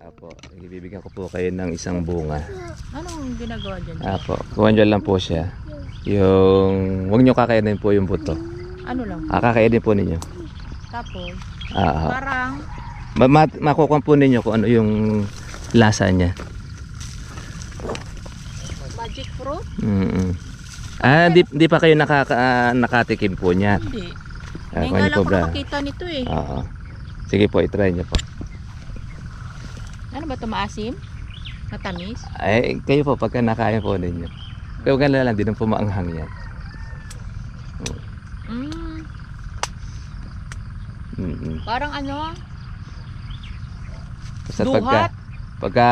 Apo, ibibigyan ko po kayo ng isang bunga. Anong ginagawa dyan? Apo, kuha nyo lang po siya. Huwag nyo kakainin po yung buto. Ano lang? Kakainin po ninyo. Tapos, Ah, parang, makukuha po ninyo kung ano yung lasa niya. magic fruit? Di pa kayo nakatikim po niya. Hindi. Ah, Ngayon kuha nga niyo lang po, ako bra. nakakita nito eh. Oo. Sige po, itry niyo po. Ano ba ito, maasim? Matamis? Ay, kayo po, pagka nakaya po ninyo. Kaya huwag lang, di nang pumaanghang yan. Parang ano? Basta Duhat? pagka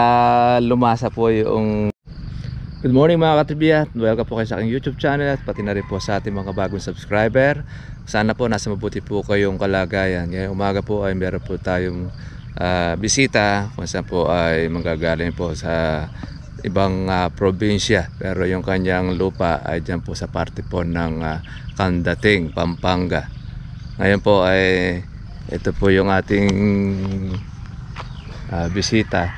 lumasa po yung... Good morning mga katribya. Welcome po kayo sa aking YouTube channel at pati na rin po sa ating mga bagong subscriber. Sana po nasa mabuti po kayong kalagayan. Ngayong umaga po ay meron po tayong bisita kung saan po ay manggagaling po sa ibang probinsya. Pero yung kanyang lupa ay dyan po sa parte po ng Candating, Pampanga. Ngayon po ay ito po yung ating bisita.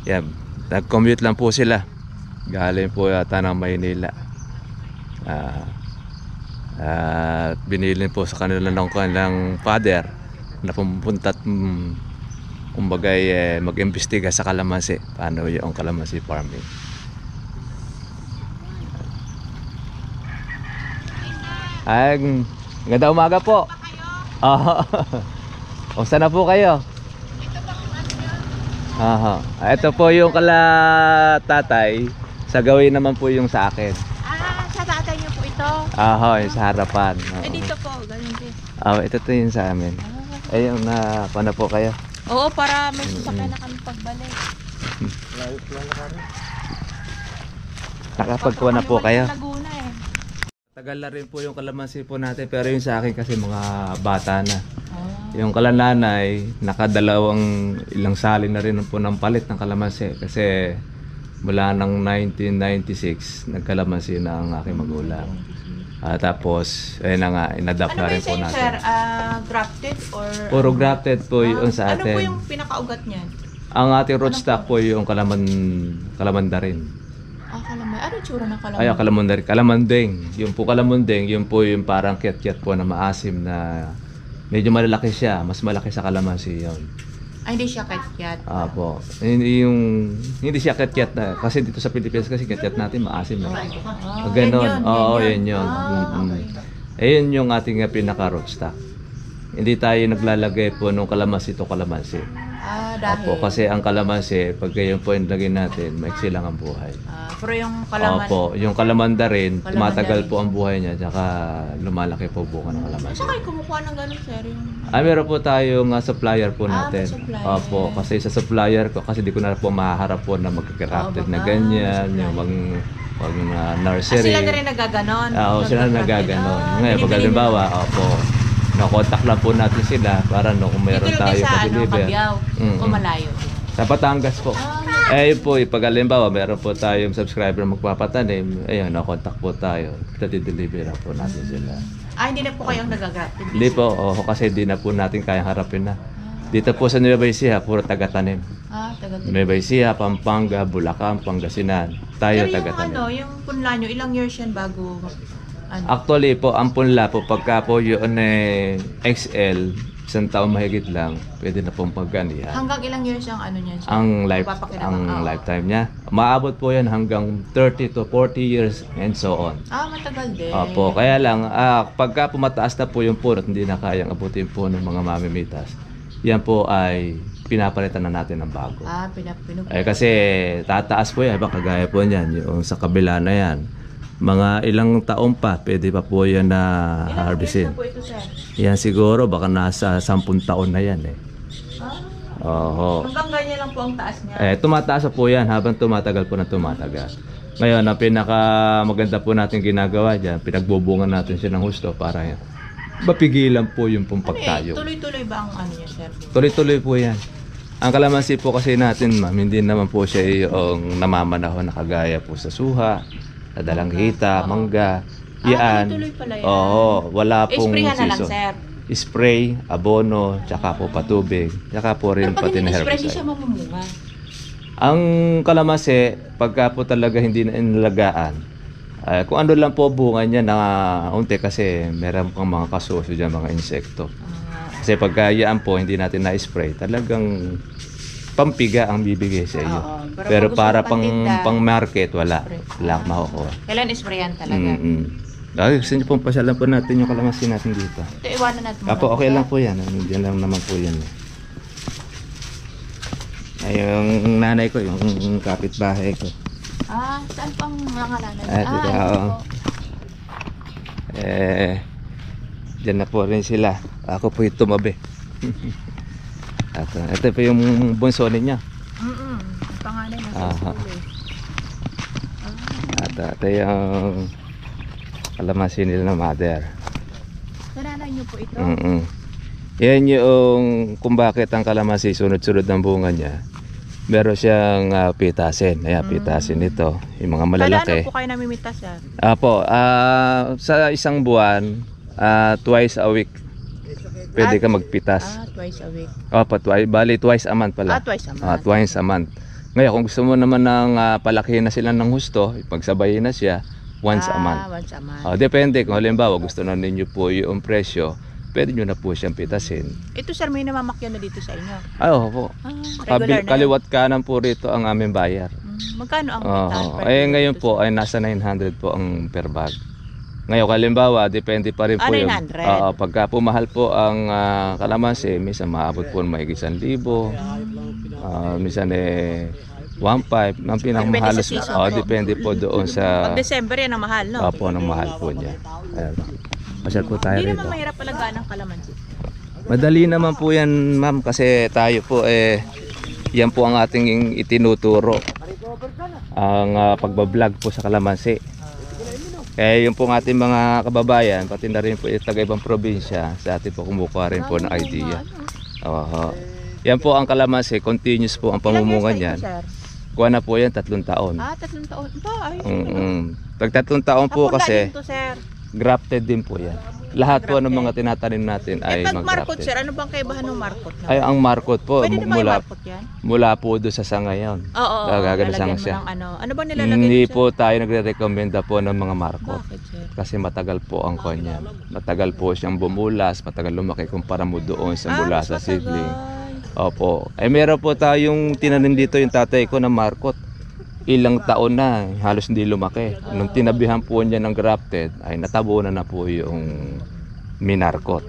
Yan, nag-commute lang po sila. Galing po yata ng Maynila. Binilin po sa kanila ng kanilang father na pumunta at kumbagay mag-imbestiga sa kalamansi. Paano yung kalamansi farming. Ay, ganda umaga po. Kumusta na po kayo? Ito po yung kala tatay. Sa gawin naman po yung sa akin. Sa tatay niyo po ito? Yung sa harapan. Dito po, ganun din. Ito po yung sa amin. Ayun na, paano po kayo? Oo, para may sasakyan na kami pagbalik. Nakapagkuha na po kayo? Laguna eh. Tagal na rin po yung kalamansi po natin, pero yung sa akin kasi mga bata na. Yung kalananay, nakadalawang ilang sali na rin po ng palit ng kalamansi kasi mula ng 1996 nagkalamansi na ang aking magulang. Tapos ayun na nga, inadapt na rin po natin. Sir? Grafted or? Puro grafted po yung sa Ano po atin. yung pinakaugat niyan? Ang ating rootstock po yung kalamanda rin. Kalamay. Ano yung tsura ng kalamay? Kalamandeng. Yung po kalamandeng, yung po yung parang kiat-kiat po na maasim na medyo malalaki siya. Mas malaki sa kalamansi yun. Hindi siya kiat-kiat. Po. Hindi siya kiat-kiat na. Kasi dito sa Pilipinas kasi kiat-kiat natin maasim. Ganon. Yun yun. Ayun yung ating pinaka-rootstock. Hindi tayo naglalagay po nung kalamansi to kalamansi. Dahil? Kasi ang kalamansi, pag yung po yung lagay natin, maiksi lang ang buhay. Pero yung kalaman? Yung kalamanda rin, tumatagal po ang buhay niya, tsaka lumalaki po buka ng kalamansi. Saan kayo kumukuha ng gano'n, sir? Meron po tayong supplier po natin. Supplier. Kasi sa supplier ko, kasi di ko na po maharap po na mag-crafted na ganyan, yung nursery. Sila na rin nagaganon? Sila na nagaganon. Ngayon, pag halimbawa, nakontak lang po natin sila para kung meron tayo pa-deliver. Kabiyaw o malayo? Sa Batangas po. Yun po, pag halimbawa, meron po tayong subscriber magpapatanim, ayun, nakontak po tayo. Deliver po natin sila. Hindi na po kayong nagagrafted? Hindi po, kasi hindi na po natin kayang harapin na. Dito po sa Nueva Ecija, puro taga-tanim. Taga-tanim. Nueva Ecija, Pampanga, Bulacan, Pangasinan. Tayo taga-tanim. Yung punla nyo, ilang years yan bago? Actually po, ang punla po, pagka po yun XL, isang taon mahigit lang, pwede na pong pagganihan. Hanggang ilang years ang niya? Ang lifetime niya. Maabot po yan hanggang 30 to 40 years and so on. Matagal din. Kaya lang, pagka pumataas na po yung punot, hindi na kayang abutin po ng mga mamimitas. Yan po ay pinapalitan na natin ng bago. Kasi tataas po yan, kagaya po niyan, yung sa kabila na yan. Mga ilang taon pa, pwede pa po yan na harvestin. Ilang years na po ito, sir? Yan siguro, baka nasa 10 taon na yan Hanggang ganyan lang po ang taas niya? Tumataas po yan habang tumatagal po na tumatagal. Ngayon, ang pinakamaganda po natin ginagawa dyan, pinagbubungan natin siya ng husto para mapigilan po yung pagtayo. Tuloy-tuloy ba ang niya, sir? Tuloy-tuloy po yan. Ang kalamansi po kasi natin, ma'am, hindi naman po siya yung namamanahon na kagaya po sa suha, sa dalanghita, mangga. Yan. Tuloy pala yan. Wala pong Isprihan na lang, season. sir. spray, abono, tsaka po patubig, tsaka po rin Pero pag pati na in-spray, hindi siya herbicide. mamumunga. Ang kalamansi, pagka po talaga hindi na inalagaan, kung ano lang po bunga niya na unti kasi meron pang mga kasuso dyan, mga insekto. Kasi pagka yan po, hindi natin na-spray, talagang pampiga ang bibigay sa iyo. Oo, Pero pag gusto para mo pantinda, pang market, wala. spray. Wala akong makukuha. Kailan sprayan talaga? Ay, gusto niyo pong pasyalan po natin yung kalamansi natin dito. Ito, iwanan natin muna. Apo, okay lang po yan. Diyan lang naman po yan. Ay, yung nanay ko, yung kapitbahay ko. Saan pang mga nanay? Dito, oo. Diyan na po rin sila. Ako po yung tumabi. Ito po yung bunso niya. Ang panganay na sa Aha. school Ito yung kalamansi nila na mother. Sa nanay niyo po ito? Yan yung kung bakit ang kalamansi sunod-sunod ng bunga niya. Meron siyang pitasin. Ayan, pitasin ito. Yung mga malalaki. Kailan po kayo namimitas yan? Apo, sa isang buwan, twice a week pwede ka magpitas. Twice a week. Opo, twice a month pala. Twice a month. Twice a month. Ngayon, kung gusto mo naman ng palakihin na sila ng husto, pagsabayin na siya, once a month. Once a month. Depende kung halimbawa gusto na ninyo po yung presyo, pwede nyo na po siyang pitasin. Ito sir, may namamakyan na dito sa inyo? Po. Regular na Kaliwat kanan po rito ang aming bayar. Magkano ang pintahan? Ngayon po ay nasa 900 po ang per bag. Ngayon, kalimbawa, depende pa rin po yung 900. pagka pumahal po ang kalamansi, minsan maabot po ng mahigit 1,000. Minsan 1,500. Ang pinakamahalas. Depende sa season po. Depende po doon sa... Pag December yan ang mahal, no? Opo, ng mahal po niya. Ayan. Masyal po tayo Hindi rito. naman mahirap palagaan ng kalamansi. Madali naman po yan, ma'am, kasi tayo po yan po ang ating itinuturo. Ang pagbablog po sa kalamansi. Kaya yung po ng ating mga kababayan, pati na rin po yung taga-ibang probinsya, sa atin po kumukuha rin po ng idea. Yan po ang kalamansi, continuous po ang pamumunga niyan. Kuha na po yan 3 taon. 3 taon. Pag 3 taon po kasi, Ito, sir. grafted din po yan. Lahat po ng mga tinatanim natin ay Pag markot, mag-grafted. sir, ano bang kaibahan ng markot? Ay, ang markot po, Pwede naman yung markot yan? mula po doon sa sanga yan. Oo, Gagano lalagyan sanga mo siya. ng ano. Ano ba nilalagay Hindi mo, sir? po tayo nagre-recommenda po ng mga markot. Bakit, sir? Kasi matagal po ang kanya. Matagal po siyang bumulas, matagal lumaki kumpara mo doon sa mula mas sa matagal. seedling. Opo. Meron po tayong tinanim dito yung tatay ko na markot. Ilang taon na, halos hindi lumaki. Nung tinabihan po niya ng grafted, ay natabunan na po yung minarkot.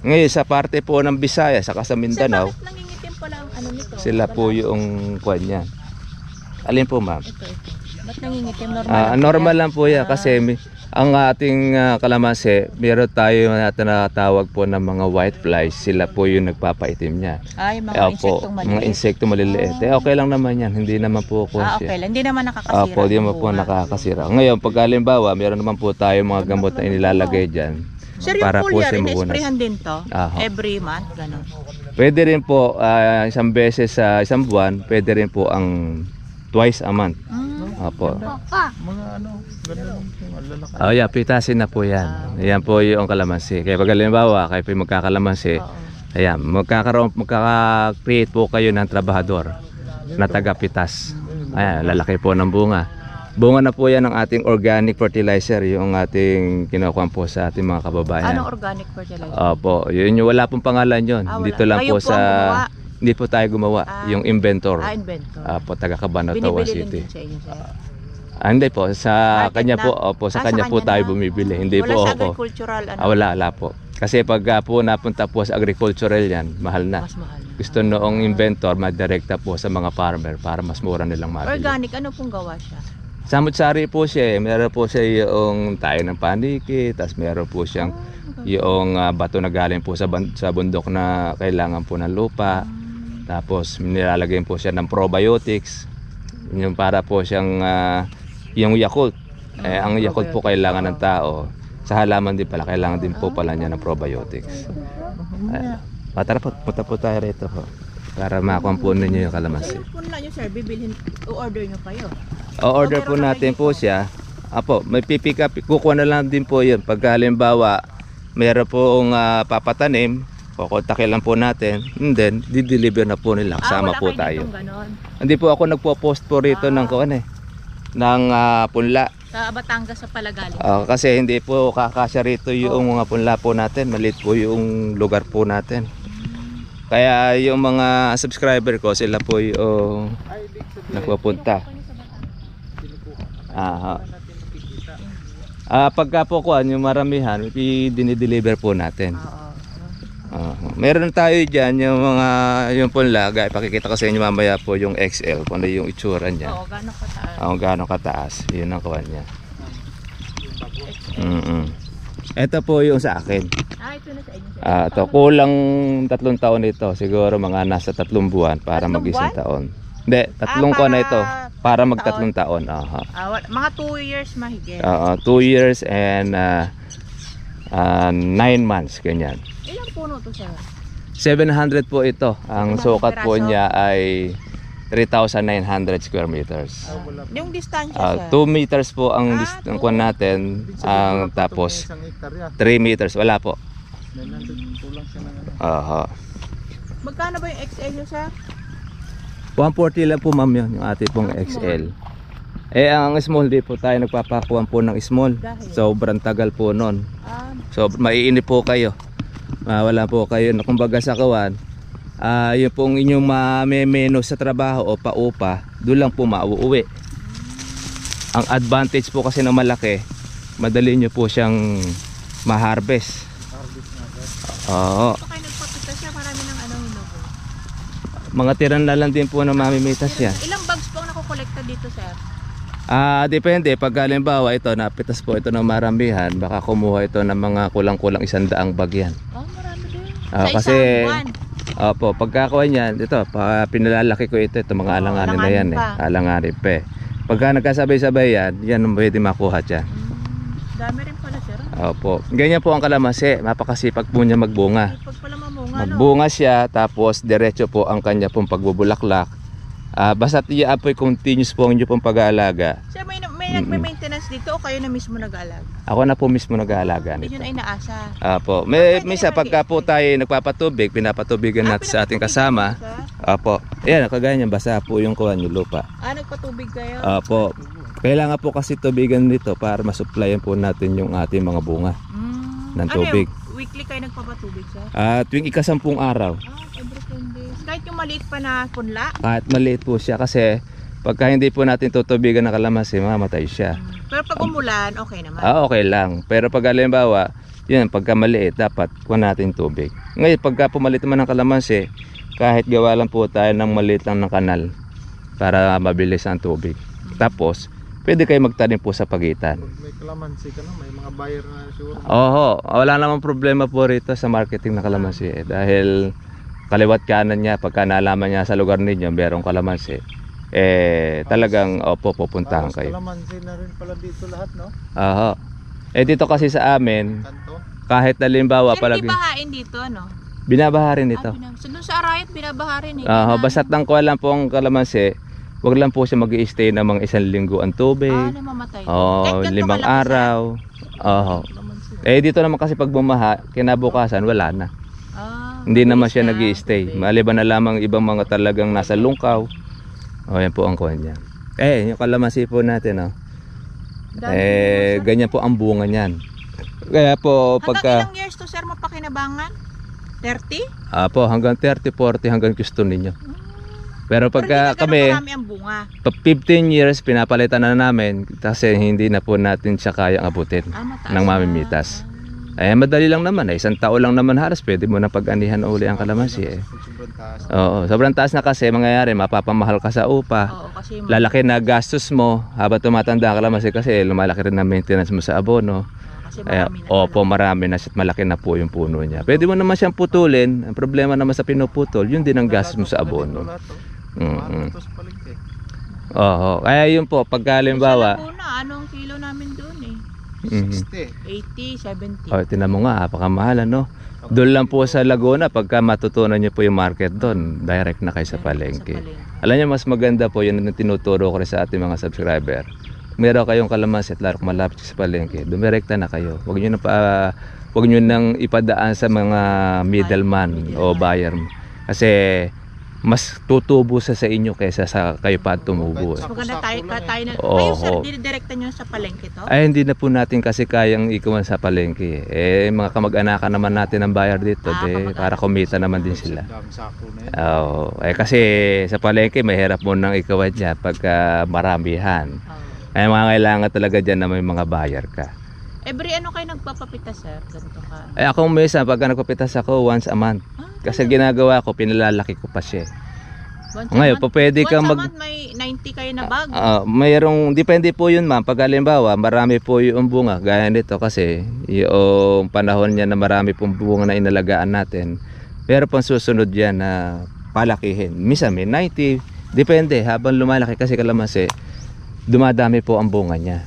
Ngayon sa parte po ng Bisaya, saka sa Mindanao, Sir, bakit nangingitim pala ang ano nito? sila po yung kwan niya. Alin po, ma'am? Ito. Ba't nangingitim? Normal Normal lang po yan kasi ang ating kalamansi, meron tayo na tinatawag po ng mga white flies. Sila po yung nagpapaitim niya. Ay, mga insektong maliliit. Mga insekto maliliit. Okay lang naman yan. Hindi naman po Okay siya. lang. Hindi naman nakakasira. Hindi naman po nakakasira. Ngayon, pag halimbawa, meron naman po tayo mga gamot na inilalagay dyan. Sir, yung Para po foliar, siya mabunas. ina-sprayhan din to? Aha. Every month? Ganon. Pwede rin po, isang beses sa isang buwan, pwede rin po ang twice a month. Opo. Yeah, pitasin na po yan. Yan po yung kalamansi. Kaya pag halimbawa, kayo po yung magkakalamansi, ayan, magkaka-create po kayo ng trabahador na taga-pitas. Ayan, lalaki po ng bunga. Bunga na po yan ng ating organic fertilizer, yung ating kinukuha po sa ating mga kababayan. Anong organic fertilizer? Opo, yun yung wala pong pangalan yun. Wala. Dito lang Kayo po po ang gumawa? Hindi po tayo gumawa, yung inventor. Inventor. Po, taga Cabana, Ottawa Binibili City. din sa inyo, sir? Hindi po, sa Market kanya na? po, sa Sa kanya po kanya tayo na? bumibili. Hindi Wala po sa ako. agricultural, ano? Wala po. Kasi pag po napunta po sa agricultural yan, mahal na. Mas mahal. Gusto noong inventor, madirekta po sa mga farmer para mas mura nilang mabili. Organic, ano pong gawa siya? Samut-sari po siya. Meron po siya yung tayo ng paniki, tapos meron po siyang yung bato na galing po sa bundok na kailangan po ng lupa. Tapos nilalagay po siya ng probiotics. Yung para po siyang yung Yakult. Ang Yakult po kailangan ng tao. Sa halaman din pala, kailangan din po pala niya ng probiotics. Tara po, punta po tayo rito po. Para makuha po ninyo yung kalamansi. Kung na nyo, sir, bibilhin, o-order nyo kayo. O-order po natin po siya. Apo, may pipick up, kukuha na lang din po yun. Pag halimbawa, meron pong papatanim, kukontakin lang po natin, and then di-deliver na po nila, kasama wala po kayo tayo. ditong ganon. Hindi po ako nagpo-post po rito ng ng punla. Sa Batangas sa palagaling. Kasi hindi po kakasya rito yung mga punla po natin, maliit po yung lugar po natin. Kaya yung mga subscriber ko, sila po yung nagpupunta. Pagka po kuan, yung maramihan, dinideliver po natin. Meron tayo dyan yung mga yung punla, ipakikita ko sa inyo mamaya po yung XL, kung ano yung itsura niya. Gano'ng kataas. Gano'ng kataas, yun ang kuan niya. Ito po yung sa akin. Ito na sa inyo. Ito, kulang 3 taon ito. Siguro mga nasa 3 buwan para mag 1 taon. Hindi, 3 ko na ito. Para mag 3 taon. Mga 2 years mahigit. 2 years and 9 months, ganyan. Ilang puno to, sir? 700 po ito. Ang sukat po niya ay 3,900 square meters. Yung distansya, sir? 2 meters po ang kuwan natin. Tapos 3 meters. Wala po. 900 kulang siya ng Magkano ba yung XL nyo, sir? 140 lang po, ma'am, yun, yung ating pong XL. Ang small, di po tayo nagpapakuhan po ng small. Sobrang tagal po nun. So maiinip po kayo. Wala po kayo na kumbaga sa kawan. Yung pong inyong mamemeno sa trabaho o paupa, doon lang po mauuwi. Ang advantage po kasi ng malaki, madali nyo po siyang ma-harvest. Oo. Kayo nagpapita siya, marami ng hinubo. Mga tiran na lang din po na mamimitas yan. Ilang bags po ang nakokolekta dito, sir? Depende. Pag halimbawa ito, napitas po ito ng maramihan, baka kumuha ito ng mga kulang-kulang 100 bag yan. Marami din. Kasi, opo, pagkakuha niyan, ito, pinalalaki ko ito mga alanganin na yan. Alanganin pa. Pagka nagkasabay-sabay yan, yan ang pwede makuha dyan. Dami rin pala, sir. Opo. Ganyan po ang kalamansi. Mapakasipag po niya magbunga. Sipag pala mamunga, Magbunga siya, tapos diretso po ang kanya pong pagbubulaklak. Basta't i-apoy continuous po ang inyo pong pag-aalaga. Sir, may nagme-maintenance dito o kayo na mismo nag-aalaga? Ako na po mismo nag-aalaga nito. Yun ay naasa. Opo. Misa pagka po tayo nagpapatubig, pinapatubigan natin sa ating kasama. Opo. Ayan, kagaya niyan, basa po yung kuhan yung lupa. Nagpatubig kayo? Opo. Kailangan po kasi tubigan nito para masupplyan po natin yung ating mga bunga ng tubig. Weekly kayo nagpapatubig, sir? Tuwing ika-10 araw. Every 10 days. Kahit yung maliit pa na punla? Kahit maliit po siya kasi pagka hindi po natin tutubigan ng kalamansi, mamatay siya. Pero pag umulan, okay naman? Okay lang. Pero pag halimbawa, yun, pagka maliit, dapat kuha natin tubig. Ngayon, pagka pumalit naman ng kalamansi, kahit gawa lang po tayo ng maliit lang ng kanal para mabilis ang tubig. Tapos, pwede kayo magtanim po sa pagitan. Pag may kalamansi ka na, may mga buyer na sure. Wala namang problema po rito sa marketing ng kalamansi dahil kaliwat kanan niya, pagka nalaman niya sa lugar ninyo merong kalamansi, talagang pupuntahan kayo. Kalamansi na rin pala dito lahat, no? Dito kasi sa amin, Kanto? kahit halimbawa Sir, hindi bahain dito, ano? binabaha rin ito. So, dun sa Arayat, binabaha rin Basta't nang kuha lang po ang kalamansi, wag lang po siya mag-i-stay na mga 1 linggo ang tubig. Namamatay. 5 araw. Dito naman kasi pag bumaha, kinabukasan wala na. Hindi naman siya nag-i-stay. Maliban na lamang ibang mga talagang nasa lungkaw. Yan po ang kuha niya. Yung kalamansi po natin, ganyan po ang bunga niyan. Kaya po pagka hanggang ilang years to, sir, mapakinabangan? 30? Hanggang 30, 40 hanggang gusto ninyo. Pero pagka kami, marami ang bunga. 15 years pinapalitan na namin kasi hindi na po natin siya kayang abutin ng mamimitas. Madali lang naman, 1 taon lang naman halos pwede mo na pag-anihan uli ang kalamansi. Sobrang taas na kasi mangyayari, mapapamahal ka sa upa. Lalaki na gastos mo habang tumatanda ang kalamansi kasi lumalaki rin na maintenance mo sa abono. Marami na siya at malaki na po yung puno niya. Pwede mo naman siyang putulin. Ang problema naman sa pinuputol, yun din ang gastos mo sa abono. Kaya yun po, pagka halimbawa, anong kilo namin doon 60, 80, 70. Tinan mo nga, napakamahal, ano? Doon lang po sa Laguna, pagka matutunan nyo po yung market doon, direct na kayo sa palengke. Alam nyo, mas maganda po yun ang tinuturo ko rin sa ating mga subscriber. Meron kayong kalamansi at lalo malapit sa palengke, dumirekta na kayo. Huwag huwag nyo nang ipadaan sa mga middleman o buyer. Kasi mas tutubo sa inyo kaysa sa kayo pa tumubo. Mas maganda tayo na. Oo. Kayo sir, dinidirekta nyo sa palengke to? Ay, hindi na po natin kasi kayang ikuman sa palengke. Mga kamag-anakan naman natin ang buyer dito. Para kumita naman din sila. Dami sako na yan. Oo. Kasi sa palengke, mahirap mo nang ikuman dyan pagka maramihan. Ay, mga kailangan talaga dyan na may mga buyer ka. Every ano kayo nagpapapita sir? Ganito ka. Ay, ako minsan, pagka nagpapitas ako, once a month. Kasi ginagawa ko, pinalalaki ko pa siya. Ngayon, pwede kang Once a month may 90 kayo na bag. Mayroong, depende po yun ma'am. Pag halimbawa, marami po yung bunga. Gaya nito kasi, yung panahon niya na marami pong bunga na inalagaan natin. Pero pang susunod yan na palakihin. Minsan may 90. Depende, habang lumalaki kasi kalamansi, dumadami po ang bunga niya.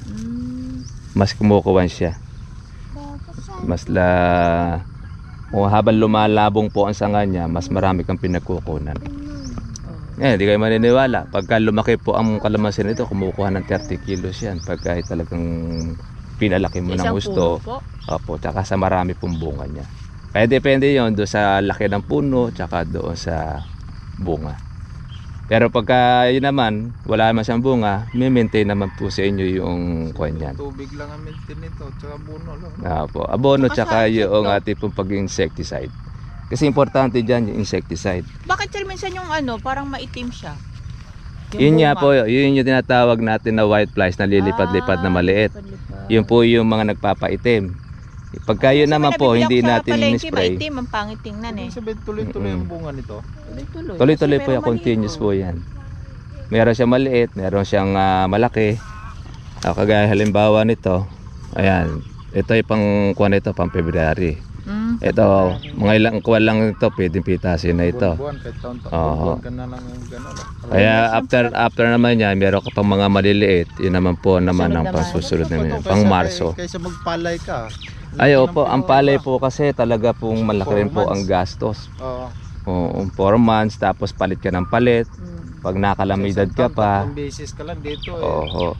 Mas kumukuwan siya. Habang lumalabong po ang sanga niya, mas marami kang pinagkukunan. Di kayo maniniwala. Pagka lumaki po ang kalamansi nito, kumukuha ng 30 kilos yan. Pagka talagang pinalaki mo ng gusto. Opo, tsaka sa marami pong bunga niya. Kaya depende yon doon sa laki ng puno, tsaka doon sa bunga. Pero pagka yun naman, wala naman siyang bunga, may maintain naman po sa inyo yung kuwan yan. Tubig lang ang maintain nito, tsaka abono lang. Opo, abono tsaka yung ating pong pag-insecticide. Kasi importante dyan yung insecticide. Bakit sir minsan yung ano, parang maitim siya? Yun nga po, yun yung tinatawag natin na white flies na lilipad-lipad na maliit. Yun po yung mga nagpapaitim. Pagka yun naman po, hindi natin in-spray. Maitim, ang pangit tingnan eh. Sabihin tuloy-tuloy ang bunga nito. Tuloy-tuloy po yung continuous po yan. Meron siyang maliit, meron siyang malaki. Kagaya halimbawa nito, ayan, ito yung pang kuwan nito, pang February. Ito, mga ilang kuwan lang ito, pwedeng pitasin na ito. Buwan, kahit taon-taon ka na lang gano'n. Kaya after naman yan, meron ka pang mga maliliit, yun naman po naman ang pangsusunod naman, pang Marso. Kaysa magpalay ka. Ay, opo, ang palay po kasi talaga pong malaki rin po ang gastos. Oo, 4 months, tapos palit ka ng palit. Pag nakalamidad ka pa. Beses ka lang dito eh. Oo.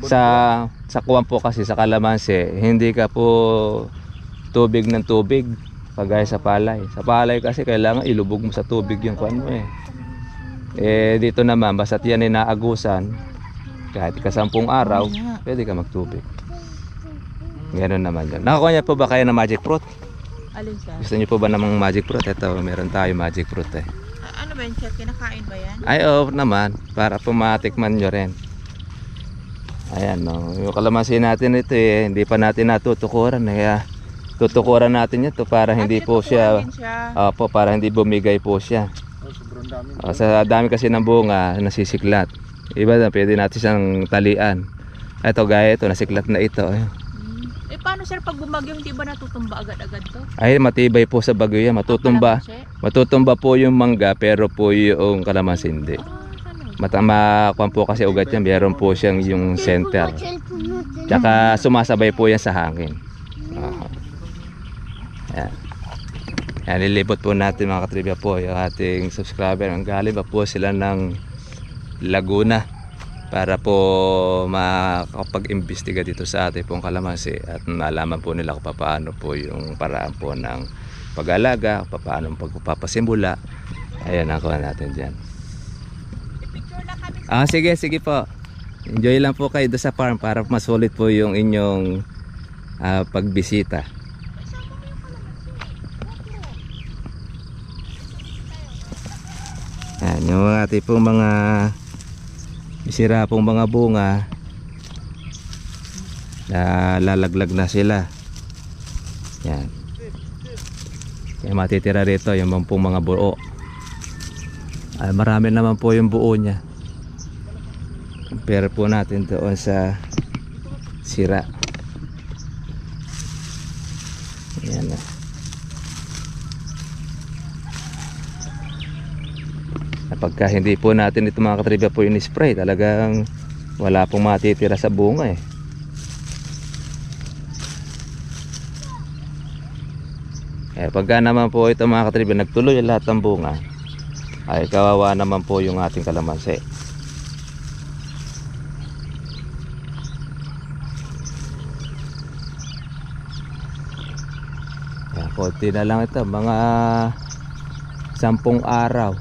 Sa kuwan po kasi sa kalamansi, hindi ka po tubig ng tubig kagaya sa palay. Sa palay kasi kailangan ilubog mo sa tubig yung kuwan mo eh. Dito naman, basta't yan ay naagusan, kahit ka 10 araw, pwede ka magtubig. Ganoon naman yan. Nakakuha niya po ba kayo ng magic fruit? Alin sir? Gusto niyo po ba namang magic fruit? Ito, meron tayo magic fruit eh. Ano ba yun sir? Kinakain ba yan? Ay, oo naman. Para po matikman nyo rin. Ayan, no. Yung kalamansi natin ito eh, hindi pa natin natutukuran. Kaya tutukuran natin ito para hindi po siya, para hindi bumigay po siya. Sobrang dami. Sa dami kasi ng bunga, nasisiklat. Iba na, pwede natin siyang talian. Ito, gaya ito, nasiklat na ito. Paano sir pag bumagyo, hindi ba natutumba agad-agad to? Ay, matibay po sa bagyo yan. Matutumba po yung mangga, pero po yung kalamansi hindi. Makuha po kasi ugat yan, meron po siyang yung center. Tsaka sumasabay po yan sa hangin. Yan. Yan, lilibot po natin mga katribya po yung ating subscriber. Ang galing pa po sila ng Laguna para po makapag-imbestiga dito sa ating pong kalamansi at malaman po nila kung paano po yung paraan po ng pag-alaga, paano pagpapasimula. Ayan, nakuha natin dyan. Sige po. Enjoy lang po kayo doon sa farm para masulit po yung inyong pagbisita. Ayan, yung ating pong mga bisira pong mga bunga na lalaglag na sila. Yan. Kaya matitira rito yung pong mga buo. Ay, marami naman po yung buo niya. Compare po natin doon sa sira. Yan na. Pagka hindi po natin ito mga katribya po yung spray, talagang wala pong matitira sa bunga eh. Pagka naman po ito mga katribya nagtuloy lahat ng bunga, ay kawawa naman po yung ating kalamansi. konti na lang ito, mga 10 araw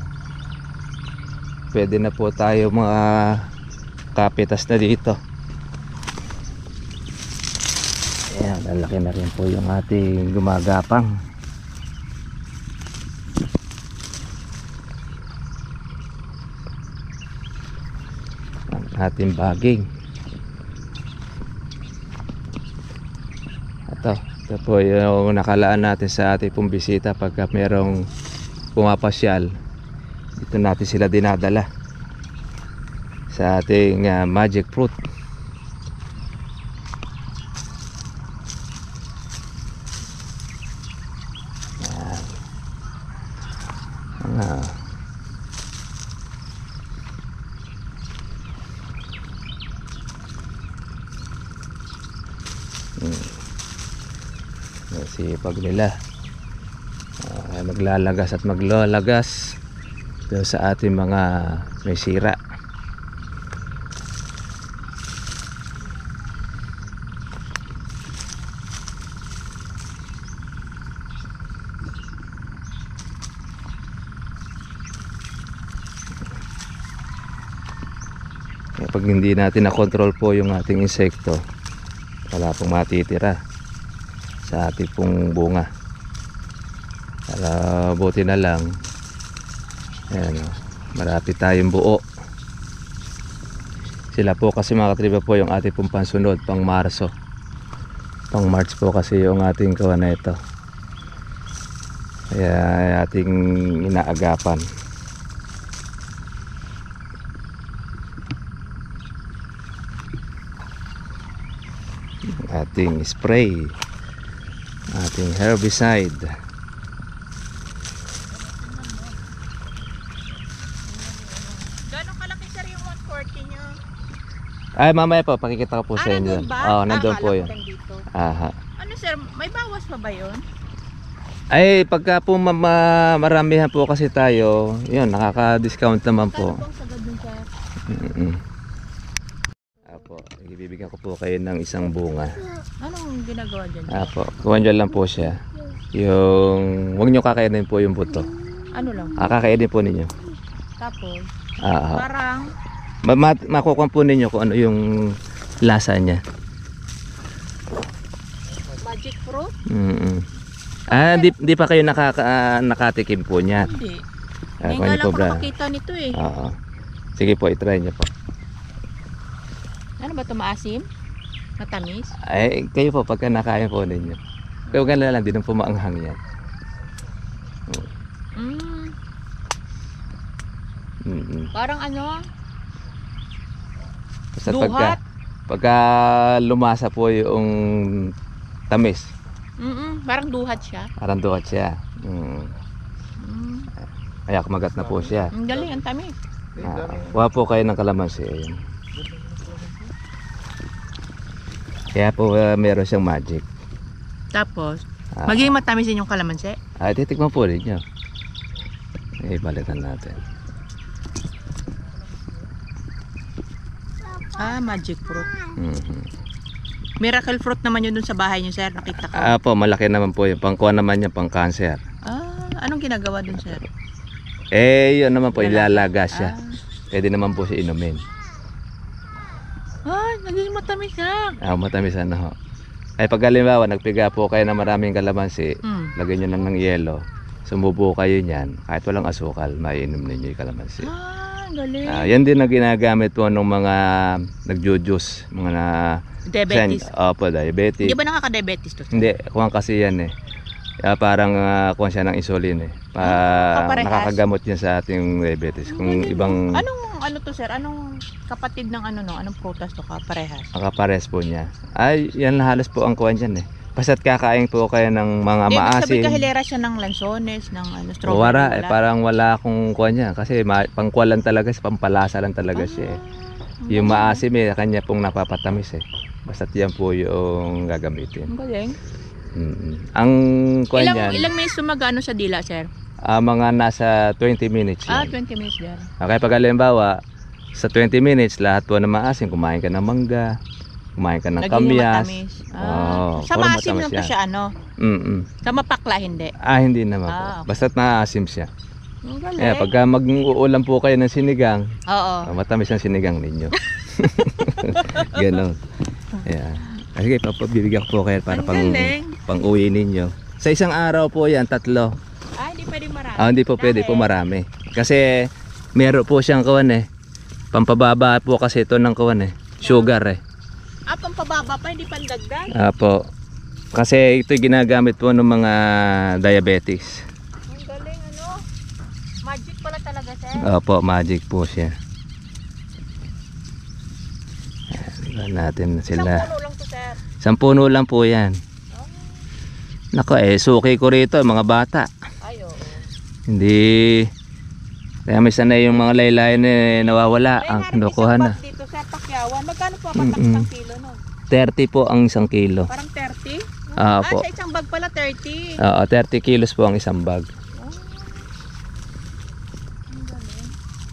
pwede na po tayo mga kapitas na dito. Ayan, lalaki na rin po yung ating gumagapang. Ang ating baging. Ito po yung nakalaan natin sa ating pong bisita pagka merong pumapasyal. Dito natin sila dinadala sa ating magic fruit. Sipag nila, maglalagas at maglalagas doon sa ating mga may sira. Pag hindi natin na-control po yung ating insekto, wala pong matitira sa ating pong bunga. Para buti na lang, ayan, marami tayong buo. Sila po kasi mga katriba po yung ating pong pansunod pang Marso, pang March po kasi yung ating kawan na ito, kaya ating inaagapan. Ating spray, ating herbicide. Gano'ng kalaki sir yung 140 nyo? Ay, mamaya po pakikita ko po sa inyo. Nandun ba? Oo, nandun po yun. Dito. Aha. Ano sir, may bawas pa ba yun? Ay, pagka po maramihan po kasi tayo, yun, nakaka-discount naman po. Kano bang sagad dun sir? Apo, ibibigyan ko po kayo ng isang bunga. Anong ginagawa dyan? Apo, kuwan dyan lang po siya. Yung, huwag nyo kakainin po yung buto. Ano lang? Kakainin po ninyo. Tapos, Aha. parang Makukuha po ninyo kung ano yung lasa niya. magic fruit? Di pa kayo nakatikim po niya. Hindi. Ah, Ngayon kuha nga niyo po, lang ako bra. nakakita nito eh. Oo. Sige po, itry niyo po. Ano ba ito, maasim? Matamis? Ay, kayo po, pagka nakain po ninyo. Kaya huwag lang, di nang pumaanghang yan. Parang ano? Basta Duhat? pagka lumasa po yung tamis, Parang duhat siya. parang duhat siya. Kaya kumagat na po siya. Ang galing, ang tamis. Kuha po kayo ng kalamansi. Ayan. Kaya po meron siyang magic. Tapos, magiging matamis din yung kalamansi? Titikman po rin nyo. Balikan natin. Magic fruit. Miracle fruit naman yun dun sa bahay niyo, sir. Nakita ko. Po, malaki naman po yun. Pangkuha naman yan, pang cancer. Anong ginagawa dun, sir? Yun naman po, ilalaga siya. Pwede naman po siya inumin. Naging matamis na. Matamis na ho. Ay, pag halimbawa, nagpiga po kayo ng maraming kalamansi, lagyan nyo lang ng yelo, sumubo kayo niyan, kahit walang asukal, maiinom ninyo yung kalamansi. Galing. Yan din na ginagamit po ng mga nagjo-juice, mga na Diabetes. Opo, diabetes. Hindi ba nakaka-diabetes to? Hindi, kuwang kasi yan eh. Parang kuwang siya ng insulin eh. Nakakagamot yan sa ating diabetes. Kung ibang Ano to, sir? Anong kapatid ng ano no? Anong prutas to? Kaparehas? kapares po niya. Ay, yan halos po ang kuwan dyan eh. Basta't kakain po kayo ng mga Ibig maasim. sabihin kahilera siya ng lansones, ng strawberry. Wala, parang wala akong kuwan niya. Kasi pangkuwan lang talaga, pampalasa lang talaga siya eh. Yung maasim eh, kanya pong napapatamis eh. Basta't yan po yung gagamitin. Ang galing. Ang kuwan niyan, Ilang minutes sumagano sa dila, sir? mga nasa 20 minutes yan. 20 minutes din. Okay, pag halimbawa, sa 20 minutes, lahat po na maasim, kumain ka ng mangga, kumain ka ng Naging kamyas. matamis. Oo, Sa puro maasim matamis lang to yan. siya, ano? Sa mapakla, hindi. Hindi naman po. Ah, okay. Basta't naasim siya. Ang galing. Kaya pagka mag-uulam po kayo ng sinigang, Oo. matamis ang sinigang ninyo. Ganon. Ayan. Sige, bibigyan ko po kayo para Ang galing. pang-uwi ninyo. Sa isang araw po yan, 3. Hindi pwedeng marami. Hindi po pwede po marami. Kasi meron po siyang kawan eh. Pampababa po kasi ito ng kawan eh. Sugar eh. Pampababa pa, hindi pandagdag. Apo. Kasi ito ginagamit po ng mga diabetics. Ang galing, ano? Magic pala talaga, sir. Opo, magic po siya. Ayan, natin Isang sila. puno lang to, sir. 10 puno lang po yan. Nako suki ko rito mga bata. Ay, oo. Hindi. Kaya may sanay yung mga laylayan nawawala. Ang kinukuha na. Dito, sir, Pakyawan. Magkano po ang Mm-mm. isang kilo, no? 30 po ang 1 kilo. Parang 30? Opo. Sa isang bag pala, 30. Oo, 30 kilos po ang isang bag.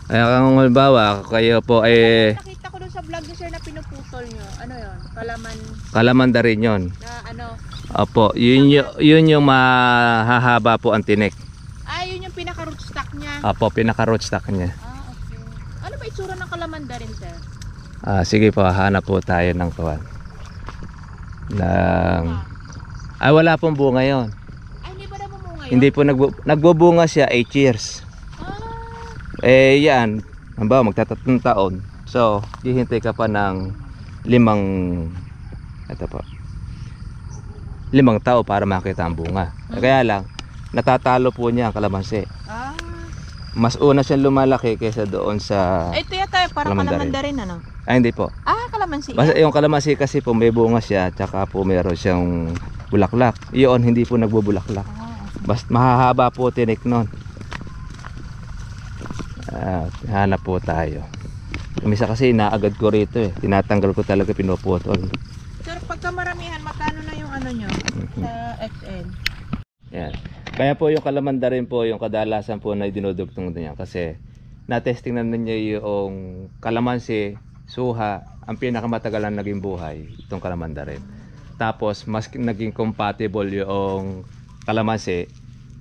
Kaya kung halimbawa, kayo po ay Nakita ko doon sa vlog niyo, sir, na pinuputol nyo. Ano yun? kalamanda rin yun. Na ano? Opo, yun yung mahahaba po ang tinik. Yun yung pinaka-rootstock niya. Opo, pinaka-rootstock niya. Okay. Ano ba itsura ng kalamanda rin, sir? Sige po, hanap po tayo ng kawan. Wala pong bunga yon. Hindi ba namumunga yun? Hindi po nagbubunga siya 8 years. Yan, halimbawa magtatatlong taon. So, hihintay ka pa ng 5 taon para makita ang bunga. Kaya lang, natatalo po niya ang kalamansi. Mas una siyang lumalaki kaysa doon sa Ito yata parang kalamanda rin, ano? hindi po. Kalamansi. Basta yung kalamansi kasi po may bunga siya, tsaka po meron siyang bulaklak. Iyon hindi po nagbubulaklak. Basta mahahaba po tinik nun. Hanap po tayo. Kumisa kasi inaagad ko rito eh. Tinatanggal ko talaga, pinuputol. Sir, pagka maramihan, magkano na yung ano nyo sa XL? Yan. Kaya po yung kalamanda rin po yung kadalasan po na dinudugtong niya kasi na-testing na ninyo yung kalamansi, suha, ang pinakamatagal na naging buhay itong kalamanda rin. Tapos mas naging compatible yung kalamansi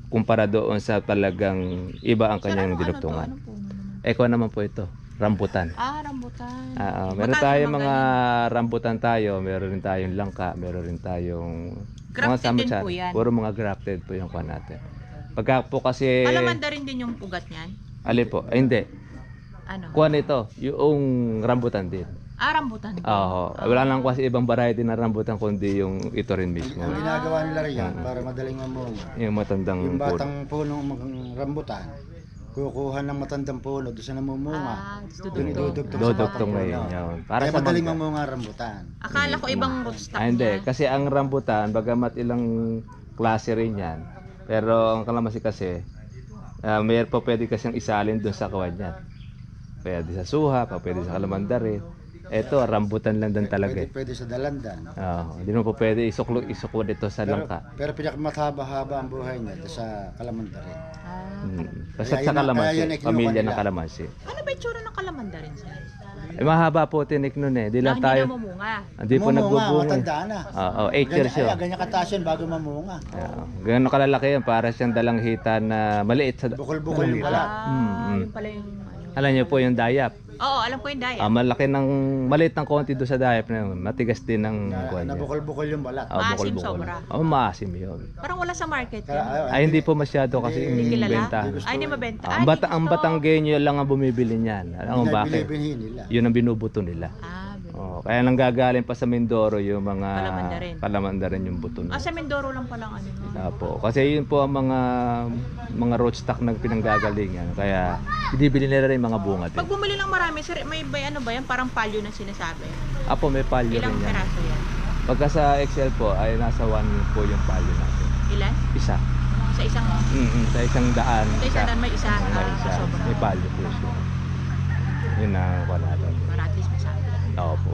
kumpara doon sa talagang iba ang kanyang dinugtungan. Eko naman po ito, rambutan. Rambutan. Meron tayong mga rambutan tayo, meron rin tayong langka, meron rin tayong grafted mga din po yan. Puro mga grafted po yung kuha natin. Pagka po kasi Kalamanda rin din yung ugat niyan? alin po? Hindi. Ano? Kuha nito, yung rambutan din. Rambutan. Wala lang kasi ibang variety na rambutan kundi yung ito rin mismo. Ang ginagawa nila rin yan para madaling mamunga. Yung matandang Yung puno. batang puno ng rambutan, kukuha ng matandang puno doon sa namumunga. Doon idudugtong sa Dudugtong batang ngayon puno. yun. Kaya sa madaling mangga. mamunga rambutan. Akala ko ibang rootstock Hindi, niya. kasi ang rambutan, bagamat ilang klase rin yan, pero ang kalamansi kasi, mayroon po pwede kasing isalin doon sa kawan niya. Pwede sa suha, pwede sa kalamanda rin. Ito, rambutan lang din talaga eh. Pwede sa dalandan. Hindi mo po pwede isuklo dito sa langka. Pero pinakamatahaba-haba ang buhay niya doon sa kalamanda rin. Basta Kaya sa yun ang- kaya kalamansi, yun ay kinuha pamilya ng nila. kalamansi. Ano ba itsura ng kalamanda rin, sir? Mahaba po tinik nun eh. Di lang Hindi tayo. na mamunga. Hindi po nagbubunga. matanda na. 8 years yun. Ganyan kataas yun bago mamunga. Ganun kalalaki yan. Para siyang dalang hita na maliit sa Bukol-bukol yung balat. Yung pala yung Alam niyo po yung dayap. Oo, alam ko yung diet. Malaki ng maliit ng konti doon sa dayap na yun. Matigas din ng kuwan niya. Nabukol-bukol yung balat. Maasim sobra. Maasim yun. Parang wala sa market yun. Ay hindi po masyado kasi Hindi kilala? benta. Hindi mabenta. Ang Batanggenyo lang ang bumibili niyan. Alam mo bakit? Binibinhin nila. Yun ang binubuto nila. Ganun. Kaya nanggagaling pa sa Mindoro yung mga Kalamanda rin rin. yung buto nila. Sa Mindoro lang palang ano. Opo. Kasi yun po ang mga rootstock na pinanggagalingan. Kaya binibili nila rin mga bunga din. Pag bumili lang marami, sir, may ano ba yan? Parang palyo na sinasabi. Apo, may palyo Ilang rin yan. peraso yan? Pagka sa Excel po ay nasa 1 po yung palyo natin. Ilan? Isa. Sa isang... Sa isang daan. Sa isang daan may isa. May isa. Sobra. May palyo po siya. Yun ang kuha natin. Para at least masabi. Opo.